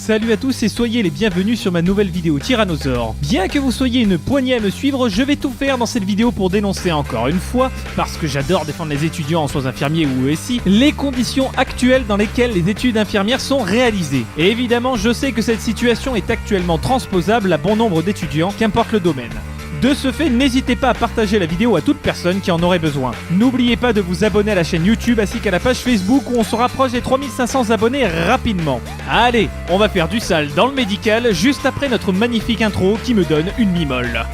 Salut à tous et soyez les bienvenus sur ma nouvelle vidéo Tyrannosaure. Bien que vous soyez une poignée à me suivre, je vais tout faire dans cette vidéo pour dénoncer encore une fois, parce que j'adore défendre les étudiants en soins infirmiers ou ESI, les conditions actuelles dans lesquelles les études infirmières sont réalisées. Et évidemment, je sais que cette situation est actuellement transposable à bon nombre d'étudiants, qu'importe le domaine. De ce fait, n'hésitez pas à partager la vidéo à toute personne qui en aurait besoin. N'oubliez pas de vous abonner à la chaîne YouTube ainsi qu'à la page Facebook où on se rapproche des 3500 abonnés rapidement. Allez, on va faire du sale dans le médical juste après notre magnifique intro qui me donne une mi-molle.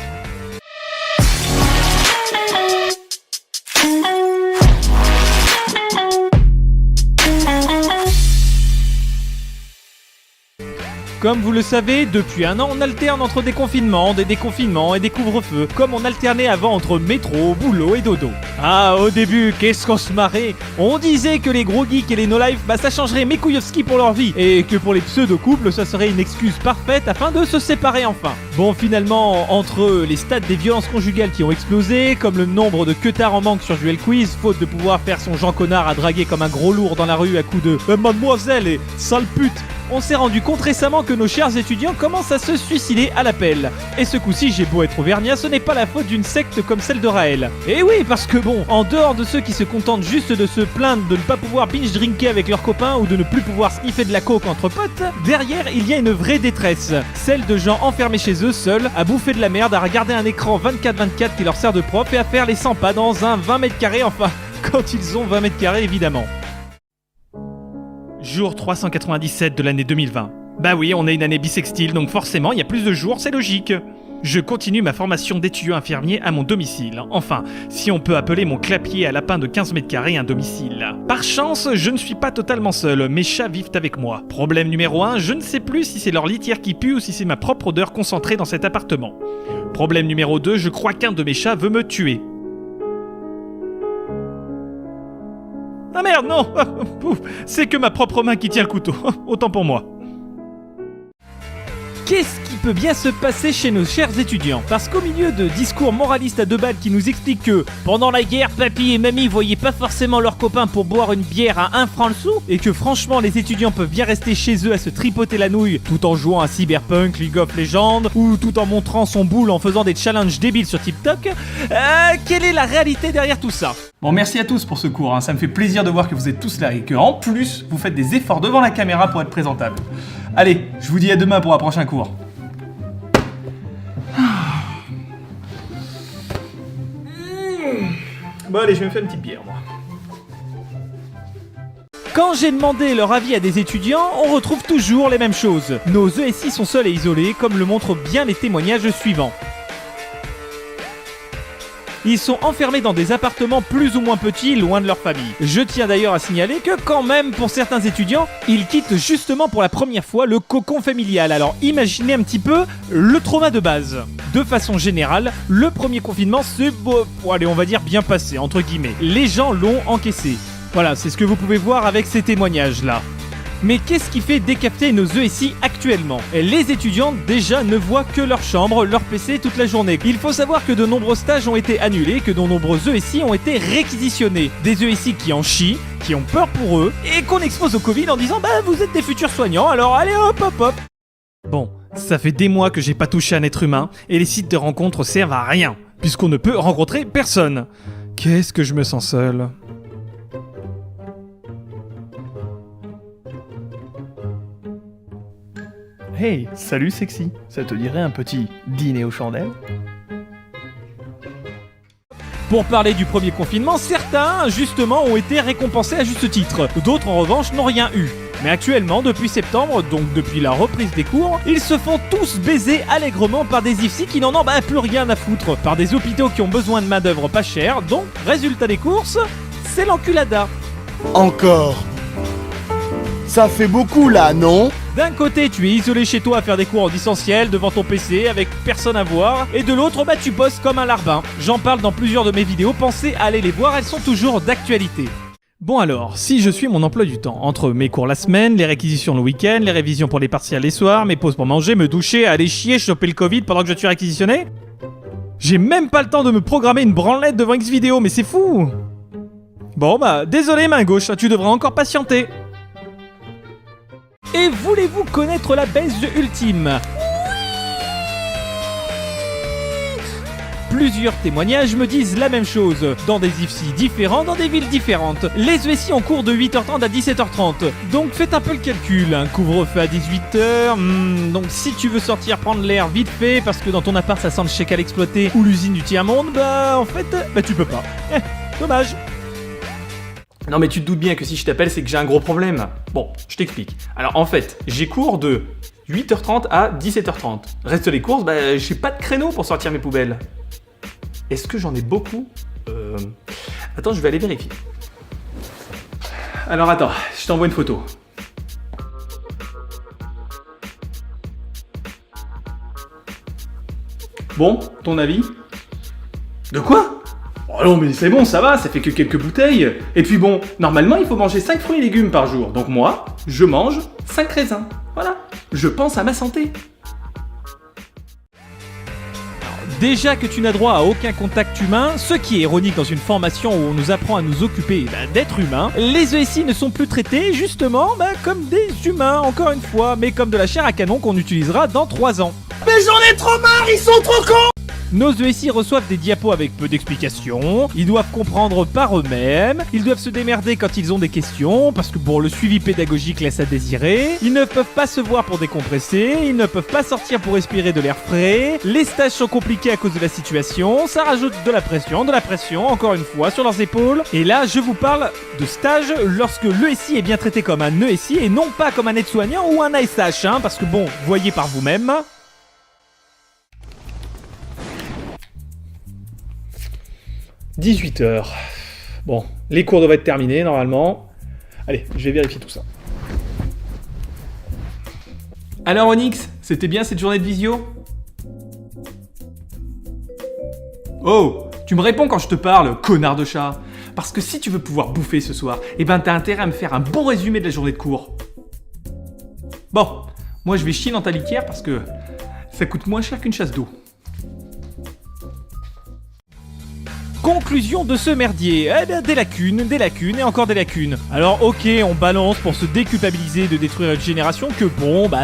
Comme vous le savez, depuis un an, on alterne entre des confinements, des déconfinements et des couvre-feux, comme on alternait avant entre métro, boulot et dodo. Ah, au début, qu'est-ce qu'on se marrait. On disait que les gros geeks et les no-life, ça changerait mes couilles au ski pour leur vie, et que pour les pseudo-couples, ça serait une excuse parfaite afin de se séparer enfin. Bon, finalement, entre les stats des violences conjugales qui ont explosé, comme le nombre de queutards en manque sur Duel Quiz, faute de pouvoir faire son Jean Connard à draguer comme un gros lourd dans la rue à coups de « Mademoiselle et sale pute », on s'est rendu compte récemment que nos chers étudiants commencent à se suicider à l'appel. Et ce coup-ci, j'ai beau être auvergnat, ce n'est pas la faute d'une secte comme celle de Raël. Et oui, parce que bon, en dehors de ceux qui se contentent juste de se plaindre de ne pas pouvoir binge-drinker avec leurs copains ou de ne plus pouvoir sniffer de la coke entre potes, derrière, il y a une vraie détresse. Celle de gens enfermés chez eux, seuls, à bouffer de la merde, à regarder un écran 24/24 qui leur sert de prof et à faire les 100 pas dans un 20 mètres carrés, enfin, quand ils ont 20 mètres carrés évidemment. Jour 397 de l'année 2020. Bah oui, on est une année bissextile, donc forcément, il y a plus de jours, c'est logique. Je continue ma formation d'étudiant infirmier à mon domicile. Enfin, si on peut appeler mon clapier à lapin de 15 mètres carrés un domicile. Par chance, je ne suis pas totalement seul, mes chats vivent avec moi. Problème numéro 1, je ne sais plus si c'est leur litière qui pue ou si c'est ma propre odeur concentrée dans cet appartement. Problème numéro 2, je crois qu'un de mes chats veut me tuer. Ah merde, non. C'est que ma propre main qui tient le couteau. Autant pour moi. Qu'est-ce qui peut bien se passer chez nos chers étudiants? Parce qu'au milieu de discours moralistes à deux balles qui nous expliquent que pendant la guerre, papy et mamie voyaient pas forcément leurs copains pour boire une bière à 1 franc le sou, et que franchement les étudiants peuvent bien rester chez eux à se tripoter la nouille tout en jouant à Cyberpunk, League of Legends, ou tout en montrant son boule en faisant des challenges débiles sur TikTok, quelle est la réalité derrière tout ça? Bon, merci à tous pour ce cours, ça me fait plaisir de voir que vous êtes tous là et que en plus, vous faites des efforts devant la caméra pour être présentable. Allez, je vous dis à demain pour un prochain cours. Bon allez, je vais me faire une petite bière, moi. Quand j'ai demandé leur avis à des étudiants, on retrouve toujours les mêmes choses. Nos ESI sont seuls et isolés, comme le montrent bien les témoignages suivants. Ils sont enfermés dans des appartements plus ou moins petits, loin de leur famille. Je tiens d'ailleurs à signaler que quand même, pour certains étudiants, ils quittent justement pour la première fois le cocon familial. Alors imaginez un petit peu le trauma de base. De façon générale, le premier confinement c'est, allez, on va dire bien passé, entre guillemets. Les gens l'ont encaissé. Voilà, c'est ce que vous pouvez voir avec ces témoignages-là. Mais qu'est-ce qui fait décapter nos ESI actuellement? Les étudiants déjà ne voient que leur chambre, leur PC toute la journée. Il faut savoir que de nombreux stages ont été annulés, que de nombreux ESI ont été réquisitionnés. Des ESI qui en chient, qui ont peur pour eux, et qu'on expose au Covid en disant « vous êtes des futurs soignants, alors allez hop hop hop !» Bon, ça fait des mois que j'ai pas touché un être humain, et les sites de rencontres servent à rien, puisqu'on ne peut rencontrer personne. Qu'est-ce que je me sens seul. Hey, salut sexy, ça te dirait un petit dîner aux chandelles? Pour parler du premier confinement, certains, justement, ont été récompensés à juste titre. D'autres, en revanche, n'ont rien eu. Mais actuellement, depuis septembre, donc depuis la reprise des cours, ils se font tous baiser allègrement par des IFSI qui n'en ont plus rien à foutre, par des hôpitaux qui ont besoin de main d'œuvre pas chère, donc, résultat des courses, c'est l'enculada. Encore. Ça fait beaucoup là, non? D'un côté, tu es isolé chez toi à faire des cours en distanciel devant ton PC avec personne à voir, et de l'autre, tu bosses comme un larbin. J'en parle dans plusieurs de mes vidéos, pensez à aller les voir, elles sont toujours d'actualité. Bon alors, si je suis mon emploi du temps, entre mes cours la semaine, les réquisitions le week-end, les révisions pour les partiels les soirs, mes pauses pour manger, me doucher, aller chier, choper le Covid pendant que je suis réquisitionné, j'ai même pas le temps de me programmer une branlette devant X vidéo, mais c'est fou. Bon désolé main gauche, tu devras encore patienter. Et voulez-vous connaître la baisse ultime ? Plusieurs témoignages me disent la même chose, dans des IFSI différents, dans des villes différentes. Les ESI ont cours de 8h30 à 17h30, donc faites un peu le calcul, un couvre-feu à 18h, donc si tu veux sortir prendre l'air vite fait, parce que dans ton appart ça sent le chèque à l'exploiter ou l'usine du tiers-monde, en fait, tu peux pas. Dommage. Non mais tu te doutes bien que si je t'appelle c'est que j'ai un gros problème. Bon, je t'explique. Alors en fait, j'ai cours de 8h30 à 17h30. Reste les courses, j'ai pas de créneau pour sortir mes poubelles. Est-ce que j'en ai beaucoup ? Attends, je vais aller vérifier. Alors attends, je t'envoie une photo. Bon, ton avis ? De quoi ? Oh non mais c'est bon, ça va, ça fait que quelques bouteilles. Et puis bon, normalement il faut manger 5 fruits et légumes par jour. Donc moi, je mange 5 raisins. Voilà, je pense à ma santé. Déjà que tu n'as droit à aucun contact humain, ce qui est ironique dans une formation où on nous apprend à nous occuper d'êtres humains, les ESI ne sont plus traités justement comme des humains, encore une fois, mais comme de la chair à canon qu'on utilisera dans 3 ans. Mais j'en ai trop marre, ils sont trop cons! Nos ESI reçoivent des diapos avec peu d'explications, ils doivent comprendre par eux-mêmes, ils doivent se démerder quand ils ont des questions, parce que le suivi pédagogique laisse à désirer, ils ne peuvent pas se voir pour décompresser, ils ne peuvent pas sortir pour respirer de l'air frais, les stages sont compliqués à cause de la situation, ça rajoute de la pression, encore une fois, sur leurs épaules, et là je vous parle de stage lorsque l'ESI est bien traité comme un ESI et non pas comme un aide-soignant ou un ASH, parce que voyez par vous-même. 18h. Bon, les cours doivent être terminés normalement. Allez, je vais vérifier tout ça. Alors Onyx, c'était bien cette journée de visio ? Oh, tu me réponds quand je te parle, connard de chat. Parce que si tu veux pouvoir bouffer ce soir, t'as intérêt à me faire un bon résumé de la journée de cours. Bon, moi je vais chier dans ta litière parce que ça coûte moins cher qu'une chasse d'eau. Conclusion de ce merdier, des lacunes et encore des lacunes. Alors ok, on balance pour se déculpabiliser de détruire une génération que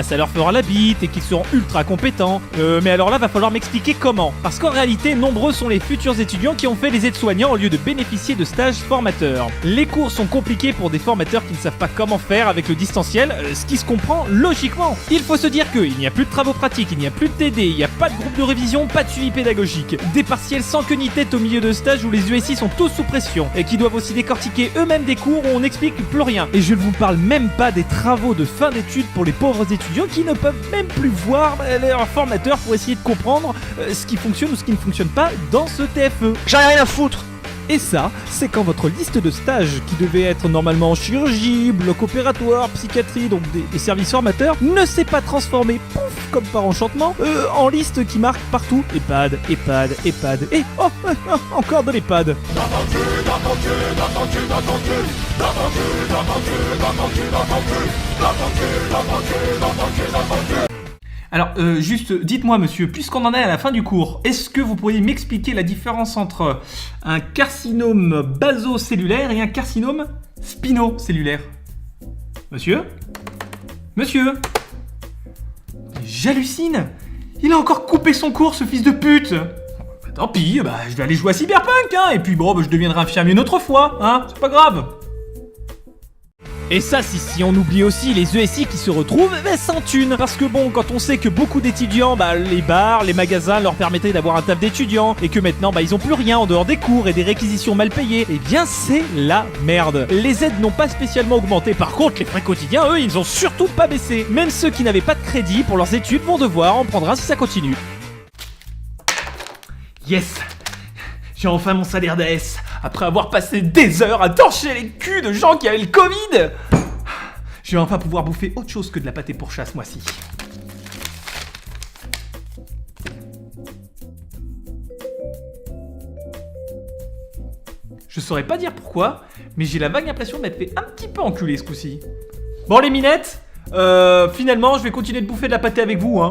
ça leur fera la bite et qu'ils seront ultra compétents. Mais alors là, va falloir m'expliquer comment. Parce qu'en réalité, nombreux sont les futurs étudiants qui ont fait les aides-soignants au lieu de bénéficier de stages formateurs. Les cours sont compliqués pour des formateurs qui ne savent pas comment faire avec le distanciel, ce qui se comprend logiquement. Il faut se dire qu'il n'y a plus de travaux pratiques, il n'y a plus de TD, il n'y a pas de groupe de révision, pas de suivi pédagogique. Des partiels sans queue ni tête au milieu de stage où les ESI sont tous sous pression et qui doivent aussi décortiquer eux-mêmes des cours où on n'explique plus rien. Et je ne vous parle même pas des travaux de fin d'études pour les pauvres étudiants qui ne peuvent même plus voir leur formateur pour essayer de comprendre ce qui fonctionne ou ce qui ne fonctionne pas dans ce TFE. J'en ai rien à foutre! Et ça, c'est quand votre liste de stages, qui devait être normalement chirurgie, bloc opératoire, psychiatrie, donc des services formateurs, ne s'est pas transformée, pouf, comme par enchantement, en liste qui marque partout EHPAD, et encore de l'EHPAD. Alors, juste, dites-moi, monsieur, puisqu'on en est à la fin du cours, est-ce que vous pourriez m'expliquer la différence entre un carcinome basocellulaire et un carcinome spinocellulaire ? Monsieur ? Monsieur ? J'hallucine ! Il a encore coupé son cours, ce fils de pute ! Tant pis, je vais aller jouer à Cyberpunk, et puis je deviendrai infirmier une autre fois, c'est pas grave. Et ça, si on oublie aussi les ESI qui se retrouvent sans thunes. Parce que quand on sait que beaucoup d'étudiants, les bars, les magasins leur permettaient d'avoir un taf d'étudiant, et que maintenant, ils ont plus rien en dehors des cours et des réquisitions mal payées, eh bien c'est la merde. Les aides n'ont pas spécialement augmenté, par contre les frais quotidiens, eux, ils ont surtout pas baissé. Même ceux qui n'avaient pas de crédit pour leurs études vont devoir en prendre un si ça continue. Yes! J'ai enfin mon salaire d'AS, après avoir passé des heures à torcher les culs de gens qui avaient le Covid. Je vais enfin pouvoir bouffer autre chose que de la pâté pour chat ce mois-ci. Je saurais pas dire pourquoi, mais j'ai la vague impression de m'être fait un petit peu enculer ce coup-ci. Bon les minettes, finalement je vais continuer de bouffer de la pâté avec vous,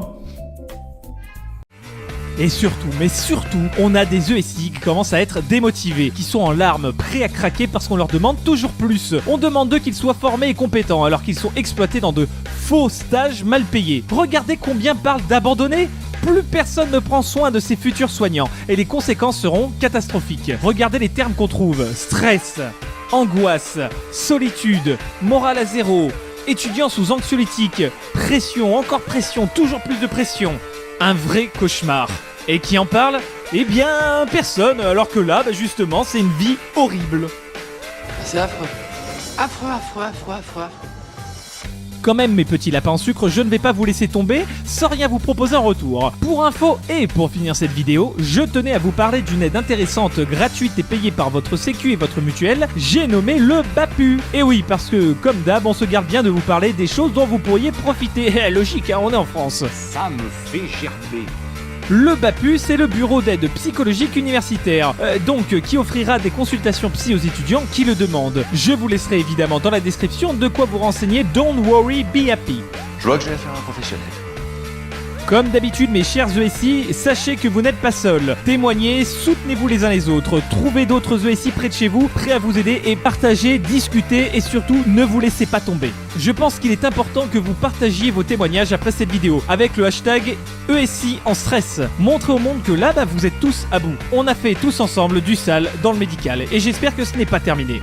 Et surtout, mais surtout, on a des ESI qui commencent à être démotivés, qui sont en larmes, prêts à craquer parce qu'on leur demande toujours plus. On demande d'eux qu'ils soient formés et compétents alors qu'ils sont exploités dans de faux stages mal payés. Regardez combien parlent d'abandonnés. Plus personne ne prend soin de ses futurs soignants et les conséquences seront catastrophiques. Regardez les termes qu'on trouve: stress, angoisse, solitude, morale à zéro, étudiants sous anxiolytiques, pression, encore pression, toujours plus de pression. Un vrai cauchemar. Et qui en parle? Eh bien, personne, alors que là, justement, c'est une vie horrible. C'est affreux. Affreux, affreux, affreux, affreux. Quand même, mes petits lapins en sucre, je ne vais pas vous laisser tomber sans rien vous proposer en retour. Pour info et pour finir cette vidéo, je tenais à vous parler d'une aide intéressante, gratuite et payée par votre sécu et votre mutuelle. J'ai nommé le BAPU. Et oui, parce que comme d'hab, on se garde bien de vous parler des choses dont vous pourriez profiter. Logique, hein, on est en France. Ça me fait gerber. Le BAPU, c'est le bureau d'aide psychologique universitaire, donc qui offrira des consultations psy aux étudiants qui le demandent. Je vous laisserai évidemment dans la description de quoi vous renseigner. Don't worry, be happy. Je vois que j'ai affaire à un professionnel. Comme d'habitude, mes chers ESI, sachez que vous n'êtes pas seuls. Témoignez, soutenez-vous les uns les autres, trouvez d'autres ESI près de chez vous, prêts à vous aider et partagez, discutez et surtout ne vous laissez pas tomber. Je pense qu'il est important que vous partagiez vos témoignages après cette vidéo avec le hashtag ESI en stress. Montrez au monde que là, vous êtes tous à bout. On a fait tous ensemble du sale dans le médical et j'espère que ce n'est pas terminé.